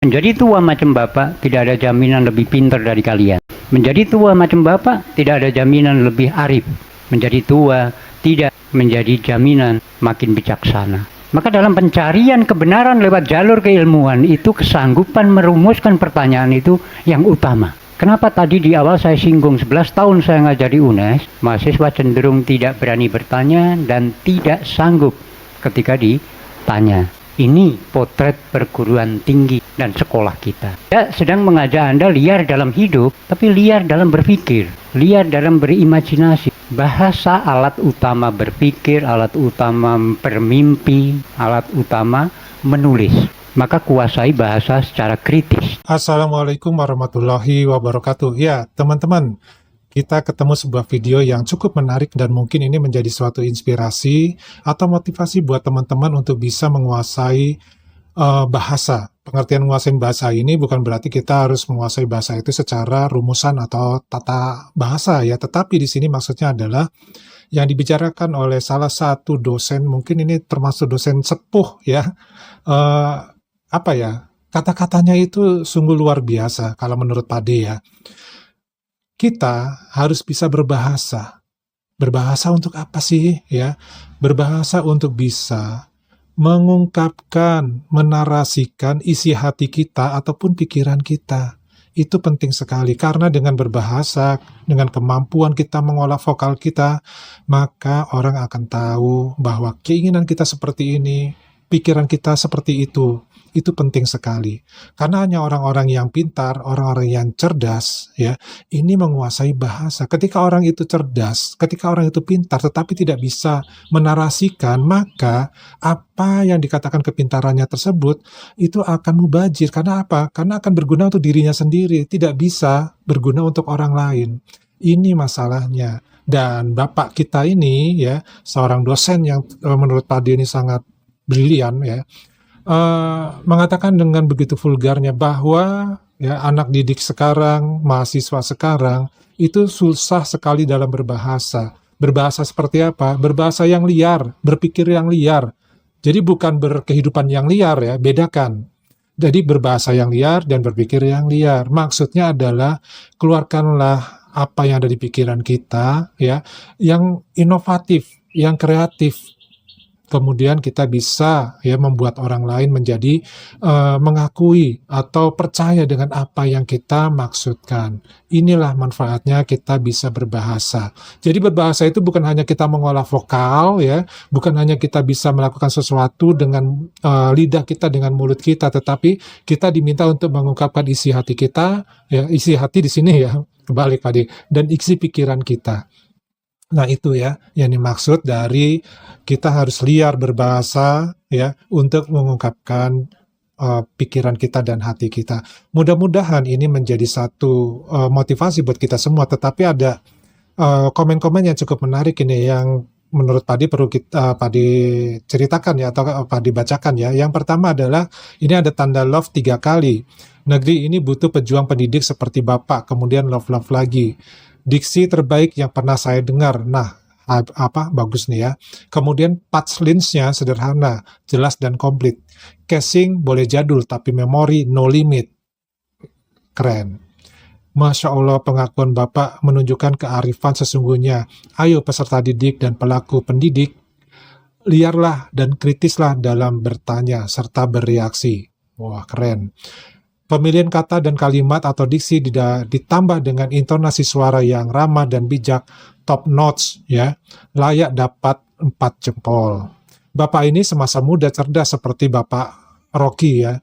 Menjadi tua macam bapak tidak ada jaminan lebih pintar dari kalian. Menjadi tua macam bapak tidak ada jaminan lebih arif. Menjadi tua tidak menjadi jaminan makin bijaksana. Maka dalam pencarian kebenaran lewat jalur keilmuan itu kesanggupan merumuskan pertanyaan itu yang utama. Kenapa tadi di awal saya singgung 11 tahun saya ngajar di UNES, mahasiswa cenderung tidak berani bertanya dan tidak sanggup ketika ditanya. Ini potret perguruan tinggi dan sekolah kita. Saya sedang mengajak Anda liar dalam hidup, tapi liar dalam berpikir, liar dalam berimajinasi. Bahasa alat utama berpikir, alat utama bermimpi, alat utama menulis. Maka kuasai bahasa secara kritis. Assalamualaikum warahmatullahi wabarakatuh. Ya, teman-teman, kita ketemu sebuah video yang cukup menarik dan mungkin ini menjadi suatu inspirasi atau motivasi buat teman-teman untuk bisa menguasai bahasa. Pengertian menguasai bahasa ini bukan berarti kita harus menguasai bahasa itu secara rumusan atau tata bahasa ya, tetapi di sini maksudnya adalah yang dibicarakan oleh salah satu dosen, mungkin ini termasuk dosen sepuh ya, kata-katanya itu sungguh luar biasa kalau menurut Pade ya. Kita harus bisa berbahasa. Berbahasa untuk apa sih ya? Berbahasa untuk bisa mengungkapkan, menarasikan isi hati kita ataupun pikiran kita. Itu penting sekali karena dengan berbahasa, dengan kemampuan kita mengolah vokal kita, maka orang akan tahu bahwa keinginan kita seperti ini, pikiran kita seperti itu. Itu penting sekali. Karena hanya orang-orang yang pintar, orang-orang yang cerdas, ya, ini menguasai bahasa. Ketika orang itu cerdas, ketika orang itu pintar, tetapi tidak bisa menarasikan, maka apa yang dikatakan kepintarannya tersebut, itu akan mubazir. Karena apa? Karena akan berguna untuk dirinya sendiri, tidak bisa berguna untuk orang lain. Ini masalahnya. Dan bapak kita ini, ya, seorang dosen yang menurut Padi ini sangat brilian, ya, mengatakan dengan begitu vulgarnya bahwa ya anak didik sekarang, mahasiswa sekarang itu susah sekali dalam berbahasa. Berbahasa seperti apa? Berbahasa yang liar, berpikir yang liar. Jadi bukan berkehidupan yang liar ya, bedakan. Jadi berbahasa yang liar dan berpikir yang liar. Maksudnya adalah keluarkanlah apa yang ada di pikiran kita ya, yang inovatif, yang kreatif. Kemudian kita bisa ya membuat orang lain menjadi mengakui atau percaya dengan apa yang kita maksudkan. Inilah manfaatnya kita bisa berbahasa. Jadi berbahasa itu bukan hanya kita mengolah vokal ya, bukan hanya kita bisa melakukan sesuatu dengan lidah kita, dengan mulut kita, tetapi kita diminta untuk mengungkapkan isi hati kita, ya isi hati di sini ya, kebalik tadi, dan isi pikiran kita. Nah itu ya yang dimaksud dari kita harus liar berbahasa ya untuk mengungkapkan pikiran kita dan hati kita. Mudah-mudahan ini menjadi satu motivasi buat kita semua. Tetapi ada komen-komen yang cukup menarik ini yang menurut Padi perlu kita Padi ceritakan ya atau Padi bacakan ya. Yang pertama adalah ini ada tanda love 3 kali. Negeri ini butuh pejuang pendidik seperti Bapak. Kemudian love lagi. Diksi terbaik yang pernah saya dengar. Nah, bagus nih ya. Kemudian touchlinsnya sederhana, jelas dan komplit. Casing boleh jadul, tapi memori no limit. Keren. Masya Allah, pengakuan Bapak menunjukkan kearifan sesungguhnya. Ayo peserta didik dan pelaku pendidik, liarlah dan kritislah dalam bertanya serta bereaksi. Wah, keren. Pemilihan kata dan kalimat atau diksi ditambah dengan intonasi suara yang ramah dan bijak, top notch ya, layak dapat 4 jempol. Bapak ini semasa muda cerdas seperti Bapak Rocky ya.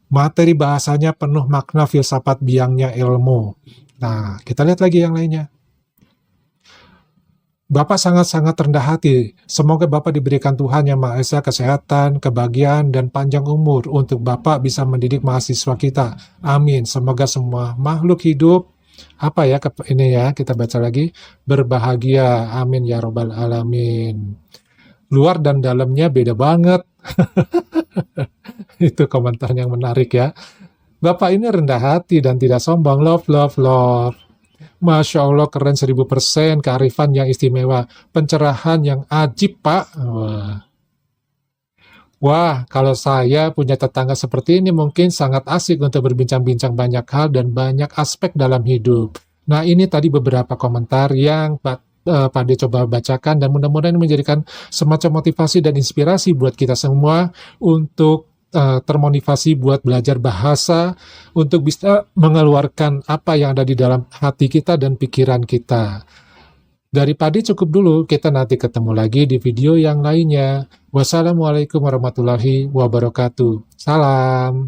Materi bahasanya penuh makna filsafat biangnya ilmu. Nah, kita lihat lagi yang lainnya. Bapak sangat-sangat rendah hati. Semoga Bapak diberikan Tuhan Yang Maha Esa kesehatan, kebahagiaan, dan panjang umur untuk Bapak bisa mendidik mahasiswa kita. Amin. Semoga semua makhluk hidup, ini ya, kita baca lagi, berbahagia. Amin ya robbal alamin. Luar dan dalamnya beda banget. Itu komentar yang menarik ya. Bapak ini rendah hati dan tidak sombong. Love, love, love. Masya Allah, keren 1000%, kearifan yang istimewa, pencerahan yang ajib Pak. Wah, kalau saya punya tetangga seperti ini mungkin sangat asik untuk berbincang-bincang banyak hal dan banyak aspek dalam hidup. Nah, ini tadi beberapa komentar yang Pak De coba bacakan dan mudah-mudahan menjadikan semacam motivasi dan inspirasi buat kita semua untuk termotivasi buat belajar bahasa, untuk bisa mengeluarkan apa yang ada di dalam hati kita dan pikiran kita. Dari Padi cukup dulu, kita nanti ketemu lagi di video yang lainnya. Wassalamualaikum warahmatullahi wabarakatuh. Salam.